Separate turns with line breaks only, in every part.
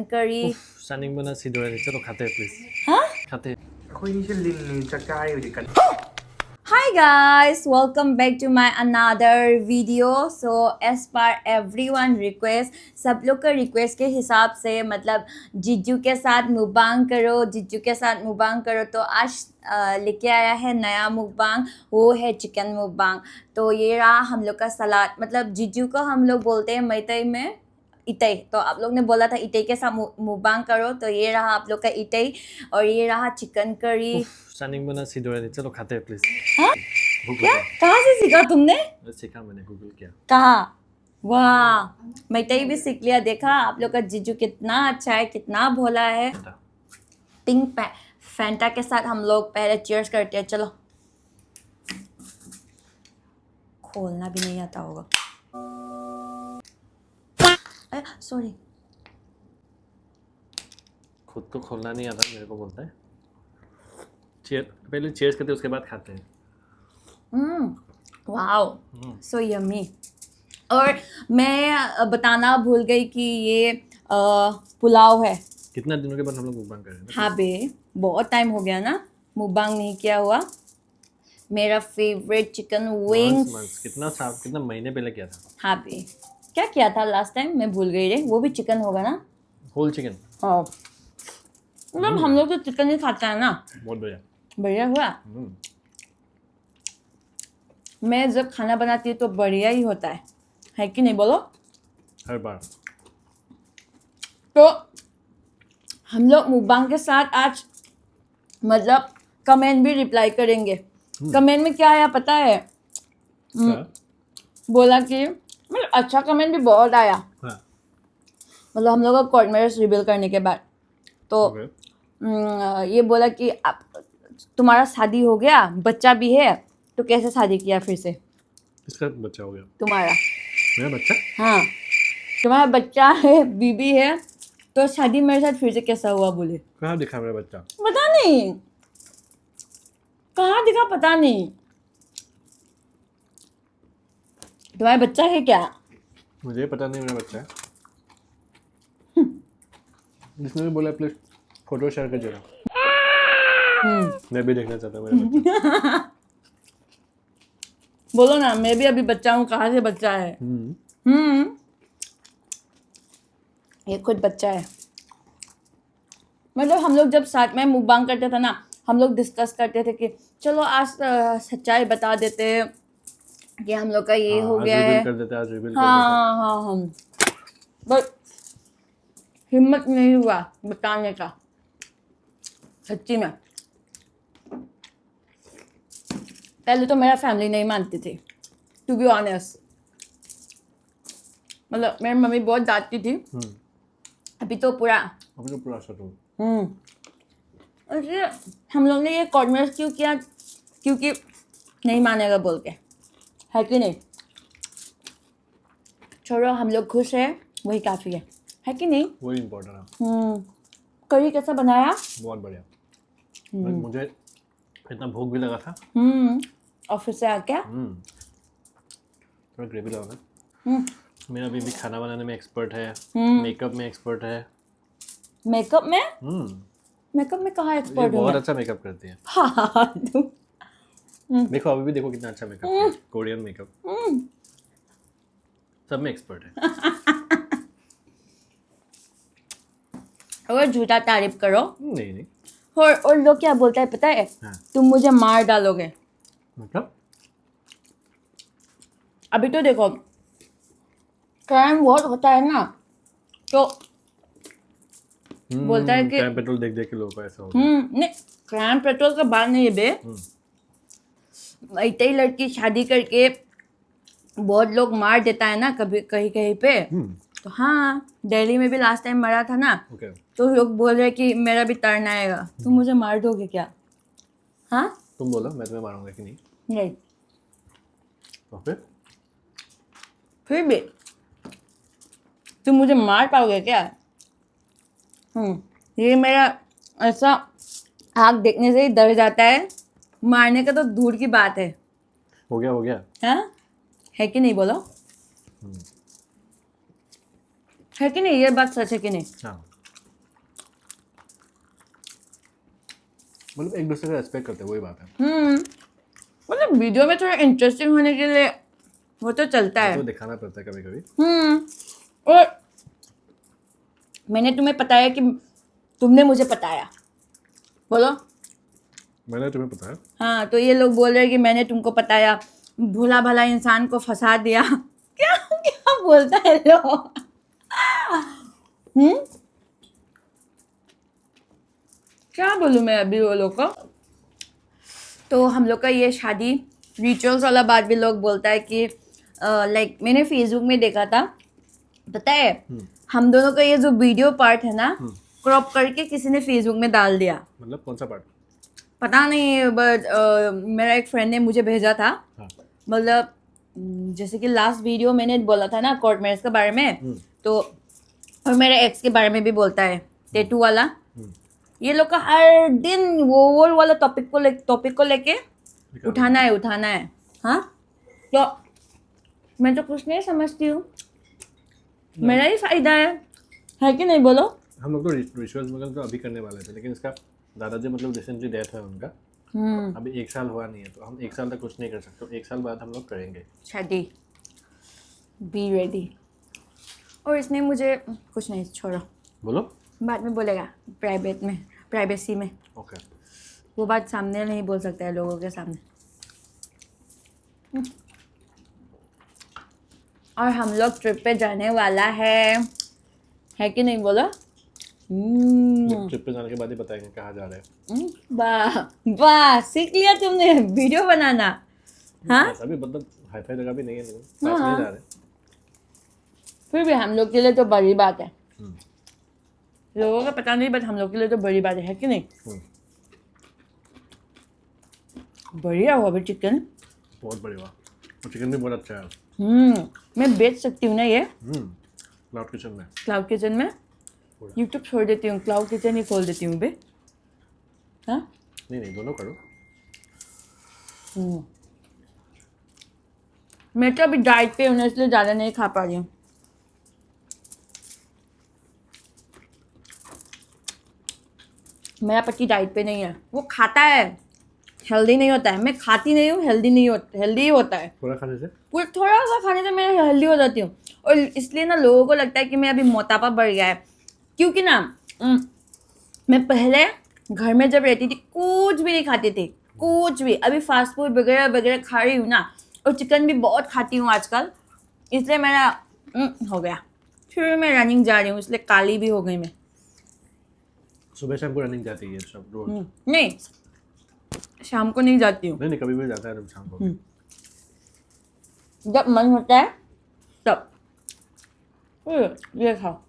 curry.
Standing muna si Dora. Chalo khate हैं please.
Huh?
Khate हैं.
कोई नहीं चल लिन चक्का है उधर
Hi guys, welcome back to my another video. So as per everyone request, सब लोग का request के हिसाब से मतलब जीजू के साथ मुकबांग करो तो आज लेके आया है नया मुकबांग, वो है चिकन मुकबांग। तो ये रहा हम लोग का सलाद, मतलब जीजू को हम लोग बोलते हैं मैतई में इतई, तो आप लोग ने बोला था इतई के साथ मुकबांग करो, तो ये रहा आप लोग का इतई और ये रहा chicken curry.
Standing muna si Dora. Chalo khate हैं please.
हाँ?
Google
क्या? कहाँ से सीखा तुमने?
सीखा मैंने Google किया.
कहा? वाह, मैतई भी सीख लिया। देखा आप लोग का जीजू कितना अच्छा है, कितना भोला है। पिंक फैंटा के साथ हम लोग पहले चीयर्स करते हैं। चलो, खोलना भी नहीं आता होगा। सॉरी,
खुद को खोलना नहीं आता, मेरे को बोलता है। पहले चीयर्स करते हैं, उसके बाद खाते हैं।
Wow, so yummy. और मैं बताना भूल गई कि ये पुलाव है।
कितना दिनों के बाद हम लोग मुकबांग कर रहे हैं?
हाँ बे, बहुत टाइम हो गया ना मुकबांग नहीं किया हुआ। मेरा फेवरेट चिकन विंग्स।
कितना महीने पहले किया था?
हाँ बे, क्या किया था लास्ट टाइम, मैं भूल गई रे। वो भी चिकन होगा ना?
Whole chicken.
हाँ, मतलब हम लोग तो चिकन ही खाता है ना।
बहुत बढ़िया।
बढ़िया हुआ। मैं जब खाना बनाती हूँ तो बढ़िया ही होता है कि नहीं बोलो?
हर बार।
तो हम लोग मुकबांग के साथ आज मतलब कमेंट भी रिप्लाई करेंगे। कमेंट में क्या आया पता है? बोला कि मतलब अच्छा कमेंट भी बहुत आया।
हाँ।
मतलब हम लोग का कोर्ट मैरिज रिवील करने के बाद तो ये बोला कि आप तुम्हारा शादी हो गया, बच्चा भी है, तो कैसे शादी किया फिर से?
किसका बच्चा हो गया?
तुम्हारा।
मेरा बच्चा?
हाँ, तुम्हारा बच्चा है, बीबी है, तो शादी मेरे साथ फिर से कैसा हुआ बोले?
कहाँ दिखा मेरा बच्चा?
पता नहीं कहाँ दिखा, पता नहीं। तुम्हारा बच्चा है क्या?
मुझे पता नहीं मेरा बच्चा है। जिसने भी बोला प्लीज फोटो शेयर कर जरा। मैं भी देखना चाहता हूँ मेरा बच्चा।
बोलो ना, मैं भी अभी बच्चा हूँ, कहाँ से बच्चा है? ये खुद बच्चा है। मतलब हम लोग जब साथ में मुकबांग करते थे ना, हम लोग डिस्कस करते थे कि चलो आज सच्चाई बता देते हैं कि हम लोग का ये हो गया है।
कर देते, आज रिवील कर
हाँ, बट हिम्मत नहीं हुआ बताने का, सच्ची में। पहले तो मेरा फैमिली नहीं मानती थी, टू बी ऑनेस्ट। मतलब मेरी मम्मी बहुत डांटती थी। अभी तो पूरा
सेट हो।
इसलिए हम लोग ने ये कोर्ट मैरिज क्यों किया? क्योंकि नहीं मानेगा बोल के, है कि नहीं? छोड़ो, हम लोग खुश है, वही काफ़ी है कि नहीं?
वही इम्पोर्टेंट है।
करी कैसा बनाया?
बहुत बढ़िया। मुझे इतना भूख भी लगा था।
ऑफिस से आके
थोड़ा ग्रेवी लगा ना। मेरा बीबी खाना बनाने में एक्सपर्ट है, मेकअप में एक्सपर्ट है।
मेकअप में? मेकअप में कहाँ एक्सपर्ट हूँ?
बहुत अच्छा मेकअप करती है।
हाँ,
देखो अभी भी देखो कितना अच्छा मेकअप है। कोरियन मेकअप सब में एक्सपर्ट है।
और झूठा तारीफ करो।
नहीं।
और लोग क्या बोलता है पता है?
हाँ।
तुम मुझे मार डालोगे।
मतलब
अभी तो देखो क्राइम बहुत होता है ना, तो बोलता है कि
क्राइम पेट्रोल देख के लोगों को ऐसा होता है।
नहीं, क्राइम पेट्रोल का बात नहीं है बे। इतनी लड़की शादी करके बहुत लोग मार देता है ना कभी कहीं पे। तो हाँ, दिल्ली में भी लास्ट टाइम मरा था ना। तो लोग बोल रहे कि मेरा भी टर्न आएगा, तुम मुझे मार दोगे क्या? हाँ,
तुम बोलो, मैं तुम्हें मारूंगा कि नहीं?
नहीं।
तो
फिर भी तुम मुझे मार पाओगे क्या? ये मेरा ऐसा आँख देखने से ही डर जाता है, मारने का तो दूर की बात है।
हो गया।
हाँ, है कि नहीं बोलो? है कि नहीं? ये बात सच है कि नहीं?
हाँ। मतलब एक दूसरे का रेस्पेक्ट करते हैं, वही बात है।
मतलब वीडियो में थोड़ा इंटरेस्टिंग होने के लिए वो तो चलता है।
तो दिखाना पड़ता है कभी कभी।
और मैंने तुम्हें बताया कि तुमने मुझे बताया, बोलो।
मैंने तुम्हें पता है।
हाँ, तो ये लोग बोल रहे हैं कि मैंने तुमको बताया, भोला भाला इंसान को फंसा दिया। क्या क्या बोलता है लोग। क्या बोलूँ मैं अभी वो लोग को। तो हम लोग का ये शादी रिचुअल्स वाला बात भी लोग बोलता है कि लाइक मैंने फेसबुक में देखा था, पता है, हम दोनों का ये जो वीडियो पार्ट है ना, क्रॉप करके किसी ने फेसबुक में डाल दिया।
मतलब कौन सा पार्ट?
पता नहीं, बट मेरा एक फ्रेंड ने मुझे भेजा था।
हाँ।
मतलब जैसे कि लास्ट वीडियो मैंने बोला था ना कोर्ट मैरिज के बारे में, तो और मेरे एक्स के बारे में भी बोलता है, टैटू वाला। ये लोग का हर दिन वो वाला टॉपिक को लेके उठाना है। हाँ, तो मैं तो कुछ नहीं समझती हूँ, मेरा ही फायदा है कि नहीं, बोलो।
हम लोग तो रिचुअल्स वगैरह तो अभी करने वाले थे, लेकिन इसका दादाजी मतलब रिसेंटली डेथ है उनका। अभी 1 साल हुआ नहीं है, तो हम 1 साल तक कुछ नहीं कर सकते। 1 साल बाद हम लोग करेंगे
शादी। Be ready. और इसने मुझे कुछ नहीं, छोड़ो,
बोलो।
बाद में बोलेगा, प्राइवेट में, प्राइवेसी में।
ओके।
वो बात सामने नहीं बोल सकता है लोगों के सामने। और हम लोग ट्रिप पे जाने वाला है कि नहीं, बोलो।
ट्रिप पे जाने के बाद ही बताएंगे कहाँ जा रहे हैं।
वाह वाह, सीख लिया तुमने वीडियो बनाना। हाँ,
ऐसा भी मतलब हाई-फाई जगह भी नहीं है, लेकिन पास में ही जा रहे हैं।
फिर भी हम लोग के लिए तो बड़ी बात है। लोगों का पता नहीं, बट हम लोग के लिए तो बड़ी बात है कि नहीं। बढ़िया हुआ भाई चिकन,
बहुत बढ़िया। और चिकन भी बहुत अच्छा है।
मैं बेच सकती हूँ ना ये
क्लाउड किचन में।
क्लाउड किचन में। यूट्यूब छोड़ देती हूँ, क्लाउड किचन ही खोल देती हूँ बे। हाँ,
नहीं दोनों करो।
मैं तो अभी डाइट पे हूँ ना, इसलिए ज़्यादा नहीं खा पा रही हूँ। मेरा पति डाइट पे नहीं है, वो खाता है, हेल्दी नहीं होता है। मैं खाती नहीं हूँ, हेल्दी नहीं होता, हेल्दी ही होता है।
पूरा खाने से?
पूरा थोड़ा सा खाने से मैं हेल्दी हो जाती हूँ। और इसलिए ना लोगों को लगता है कि मैं अभी मोटापा बढ़ गया है, क्योंकि ना मैं पहले घर में जब रहती थी कुछ भी नहीं खाती थी, कुछ भी। अभी फास्ट फूड वगैरह वगैरह खा रही हूँ ना, और चिकन भी बहुत खाती हूँ आजकल, इसलिए मेरा हो गया। फिर मैं रनिंग जा रही हूँ, इसलिए काली भी हो गई मैं।
सुबह शाम को रनिंग जाती है सब रोज?
नहीं, शाम को नहीं जाती हूँ।
नहीं कभी भी जाता है शाम को।
जब मन होता है तब। ये खाओ।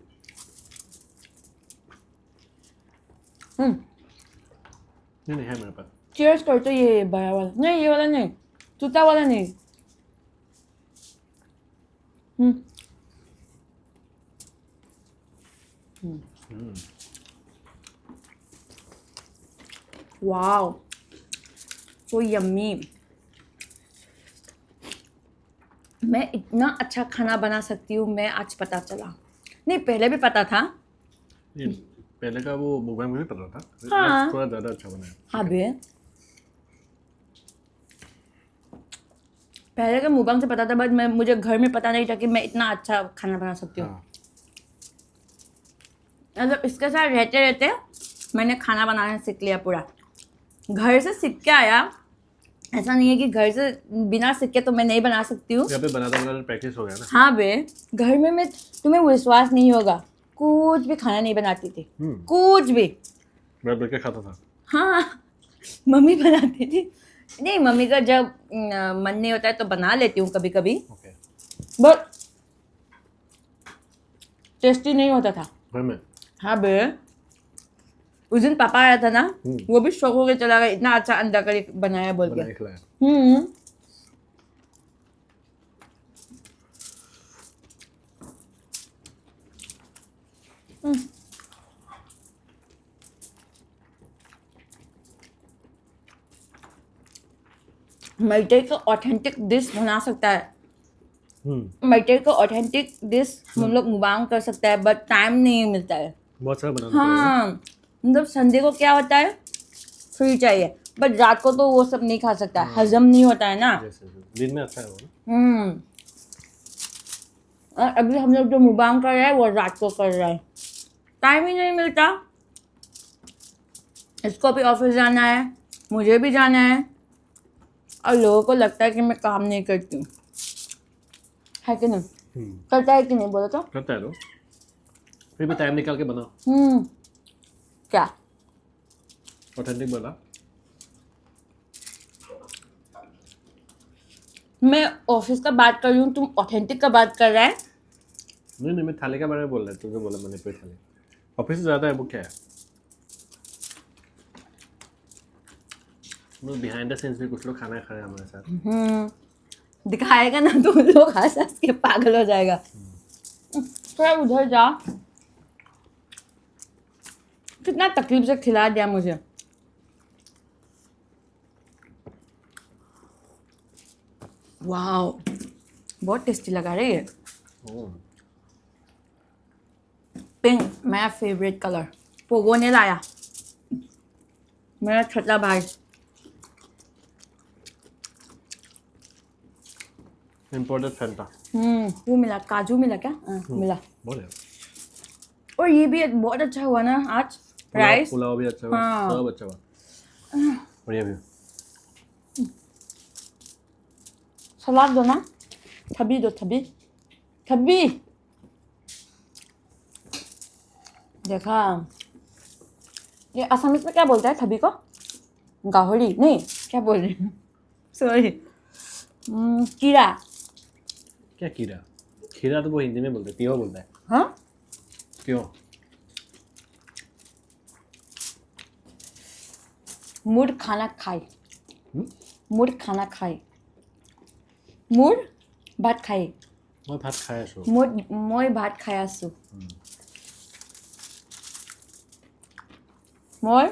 नहीं है मेरे पास।
चीयर्स कर, तो ये बड़ा वाला नहीं, ये वाला नहीं, छोटा वाला नहीं। Wow, so yummy. मैं इतना अच्छा खाना बना सकती हूँ, मैं आज पता चला। नहीं, पहले भी पता था।
ये पहले का वो मुगैंग में भी पता था।
हाँ।
थोड़ा ज़्यादा अच्छा बनाया।
हाँ बे, पहले का मुगैंग से पता था, बट मुझे घर में पता नहीं था कि मैं इतना अच्छा खाना बना सकती हूँ। मतलब इसके साथ रहते रहते मैंने खाना बनाना सीख लिया पूरा। घर से सीख के आया, ऐसा नहीं है कि घर से बिना सीखे तो मैं नहीं बना सकती हूँ।
यहाँ पे बनाता प्रैक्टिस हो गया ना।
हाँ बे, घर में मैं, तुम्हें विश्वास नहीं होगा, कुछ भी खाना नहीं बनाती थी, कुछ भी।
मैं बैठ के खाता था।
हाँ, मम्मी बनाती थी। नहीं, मम्मी का जब मन नहीं होता है तो बना लेती हूँ कभी कभी, बट टेस्टी नहीं होता था
घर में।
हाँ बे, उस दिन पापा आया था ना, वो भी शौक हो के चला गया, इतना अच्छा अंडा करी बनाया बोल के। मल्टे का ऑथेंटिक डिश बना सकता है। मल्टे का ऑथेंटिक डिश हम लोग मुबांग कर सकता है, बट टाइम नहीं मिलता है।
बहुत सारा बनाना
हाँ, मतलब संडे को क्या होता है, फ्री चाहिए, बट रात को तो वो सब नहीं खा सकता, हजम नहीं होता है ना।
जैसे दिन में अच्छा है वो ना।
और अभी हम लोग जो मुबांग कर रहे हैं वो रात को कर रहे हैं, टाइम ही नहीं मिलता। इसको भी ऑफिस जाना है, मुझे भी जाना है, और लोगों को लगता है कि मैं काम नहीं करती हूँ, है कि नहीं? करता है कि नहीं बोलो तो?
करता है तो फिर भी टाइम निकाल के बनाओ,
क्या
ऑथेंटिक बना।
मैं ऑफिस का बात कर रही हूँ, तुम ऑथेंटिक का बात कर रहा है?
नहीं मैं थाली के बारे में बोल रहा है, तुमने बोला मैंने पेट थाली ऑफिस से ज़्यादा है वो क्या है। बिहाइंड द सीन्स भी कुछ लोग खाना खा रहे हैं हमारे साथ।
दिखाएगा ना तो लोग हंस हंस के पागल हो जाएगा। थोड़ा उधर जा, कितना तकलीफ से खिला दिया मुझे। वाओ, बहुत टेस्टी लगा रही है। पिंक मेरा फेवरेट कलर, पोगो ने लाया, मेरा छोटा भाई।
Imported Fanta.
वो मिला, काजू मिला क्या? मिला।
बहुत है।
और ये भी बहुत अच्छा हुआ ना आज, राइस।
पुलाव भी अच्छा हुआ,
हाँ।
सब अच्छा हुआ। और ये भी
सलाद दो ना, थबी दो, थबी थबी। देखा, ये असमिस में क्या बोलता है थबी को? गाहरी नहीं, क्या बोल रही हूँ, सॉरी, कीड़ा।
क्या कीड़ा? खीरा तो वो हिंदी में बोलते हैं, तिवा बोलता है।
हाँ,
क्यों?
मूड खाना खाए,
हम्म?
मूड खाना खाए, मूड भात खाए,
मैं भात खाया सो।
মই ভাত খাই আছো, মই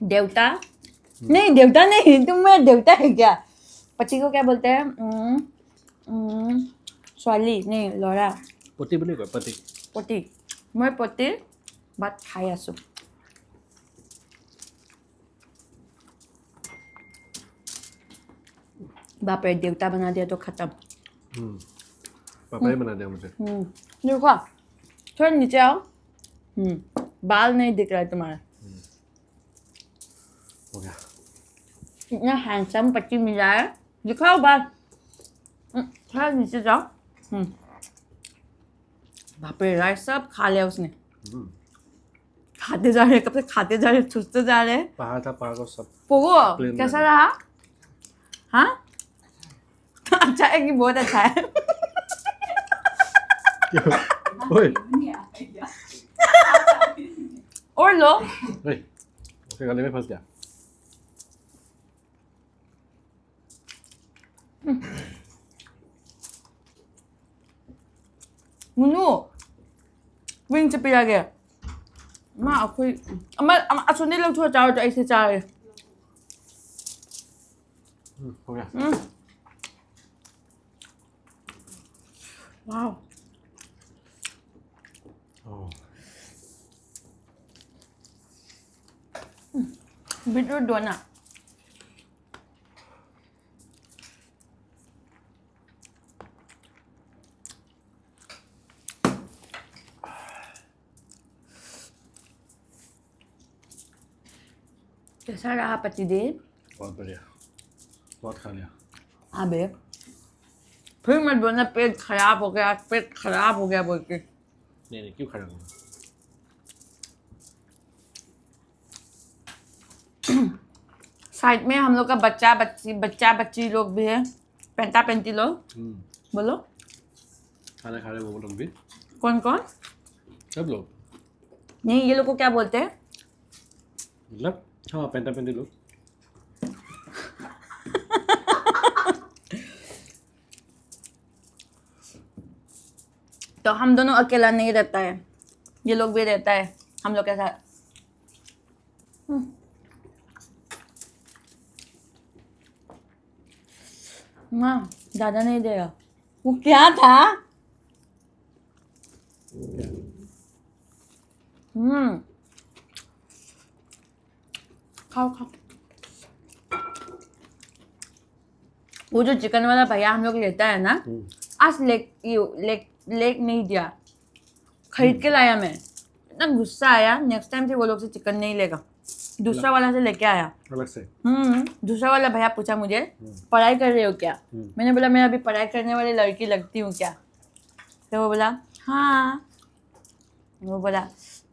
देवता नहीं, देवता नहीं, तुम मेरा देवता है क्या? पति को क्या बोलते हैं? ছোৱালী नहीं, लड़ा।
पति बोले कय पति।
पति, मैं पति भात खाई आছো। बाप रे, देवता बना दिया तो खत्म।
पापा ही बना दिया मुझे।
देखो, थोड़ा नीचे आओ। बाल नहीं दिख रहा है तुम्हारा।
हो गया।
इतना हैंडसम पति मिला है, दिखाओ बाल। थोड़ा नीचे जाओ। बाप रे, राइस सब खा लिया उसने। खाते जा रहे, कब से खाते जा रहे, चुसते जा रहे।
पहाड़ था, पहाड़ को सब
पोगो
Plain
कैसा
बना
रहा? हाँ अच्छा है कि बहुत अच्छा है?
ओए
और लो।
ओए उसके गले में फंस गया।
मुन्नू विंग से पिया गया। मा अखोई असुने लोग थोड़ा चारो तो ऐसे चाह रहे।
हो गया।
वाह, बीटरूट दो ना। कैसा रहा पतिदेव?
बहुत बढ़िया, बहुत खा लिया।
हाँ बे, फिर मत बोलना पेट खराब हो गया, पेट खराब हो गया बोल के।
नहीं क्यों खराब होगा?
साइड में हम लोग का बच्चा बच्ची लोग भी है, पेंटा पेंटी लोग। बोलो,
खाना खा रहे वो लोग भी।
कौन कौन?
सब लोग।
नहीं, ये लोग को क्या बोलते हैं?
मतलब हाँ, पेंटा पेंटी लोग।
तो हम दोनों अकेला नहीं रहता है, ये लोग भी रहता है हम लोग के साथ। माँ, दादा नहीं देगा। वो क्या था? खाओ खाओ। वो जो चिकन वाला भैया हम लोग लेता है ना, आज लेग नहीं दिया, खरीद के लाया मैं। इतना गुस्सा आया, नेक्स्ट टाइम से वो लोग से चिकन नहीं लेगा, दूसरा वाला से लेके आया।
अलग से
दूसरा वाला भैया पूछा मुझे पढ़ाई कर रहे हो क्या? मैंने बोला मैं अभी पढ़ाई करने वाली लड़की लगती हूँ क्या? तो वो बोला हाँ। वो बोला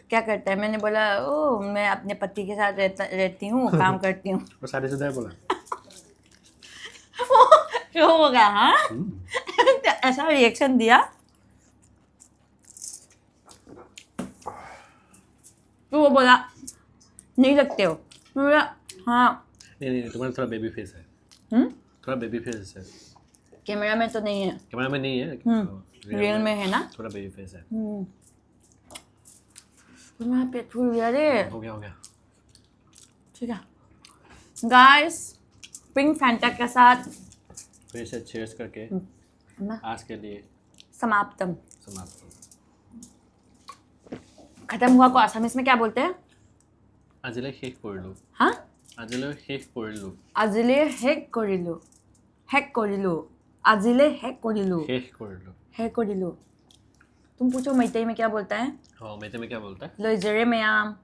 क्या करता है? मैंने बोला ओ मैं अपने पति के साथ रहती हूँ, काम करती हूँ।
वो साढ़े सीधा बोला।
क्यों हो गया? हाँ ऐसा रिएक्शन दिया। तो वो बोला नहीं लगते हो। मैं बोला हाँ।
नहीं तुम्हारा थोड़ा बेबी फेस है। थोड़ा बेबी फेस है।
कैमरा में तो नहीं है,
कैमरा में नहीं है,
रियल में है ना।
थोड़ा बेबी फेस है।
तुम्हारा पेट फूल गया रे।
हो गया।
ठीक है गाइस, पिंक फैंटा के साथ
फिर से चीयर्स करके
ना
आज के लिए
समाप्तम।
समाप्त।
खत्म हुआ को आसामीज में क्या बोलते हैं?
আজিলে শেষ কৰিলো।
हाँ
আজিলে শেষ কৰিলো।
আজিले हेक करिलो, हेक करिलो, আজিले हेक करिलो,
শেষ কৰিলো।
हेक करिलो। तुम पूछो मैतई में क्या बोलता है?
हाँ मैथे में क्या बोलता है?
लोइजरे मैयाम,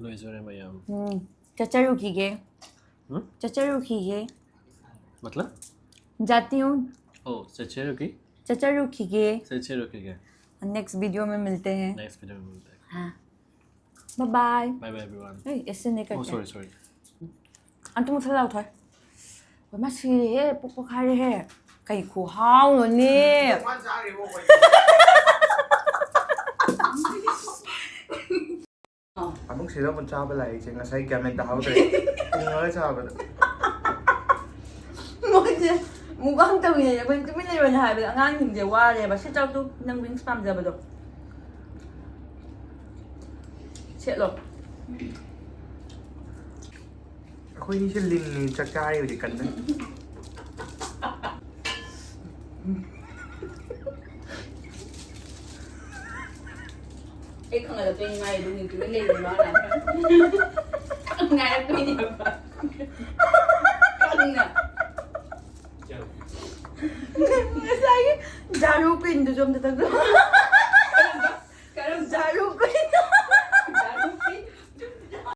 लोइजरे मैयाम।
चचरू खीगे, चचरू खीगे।
मतलब
जाती हूँ
ओ सच्चे की
चचरू खीगे।
सच्चे रुकी गए।
नेक्स्ट वीडियो में मिलते हैं।
नेक्स्ट वीडियो में मिलते हैं।
हाँ bye bye.
Bye bye everyone.
इससे नहीं
ओह
करते।
सॉरी
तुम उठा लाओ thôi. Ôi mắt xì thế, bốc khai thế. Cái khổ hao rồi nè.
Abang sila pun sabi lang, kasi nga sa'yo kami tahaw Hindi nga sabi.
뭐지? 무광 때문에 이번 좀 밀려 나 하면 안 이제 와래 봐. 실적도 nâng ring spam ra đâu. Chết rồi.
Ako hindi siya lin sa kayo, di ka na.
Cái con này là tôi ngay đúng như cái lên nó là. Ngay là tôi nhiều quá. Con nè. Sao cái daru pin được không?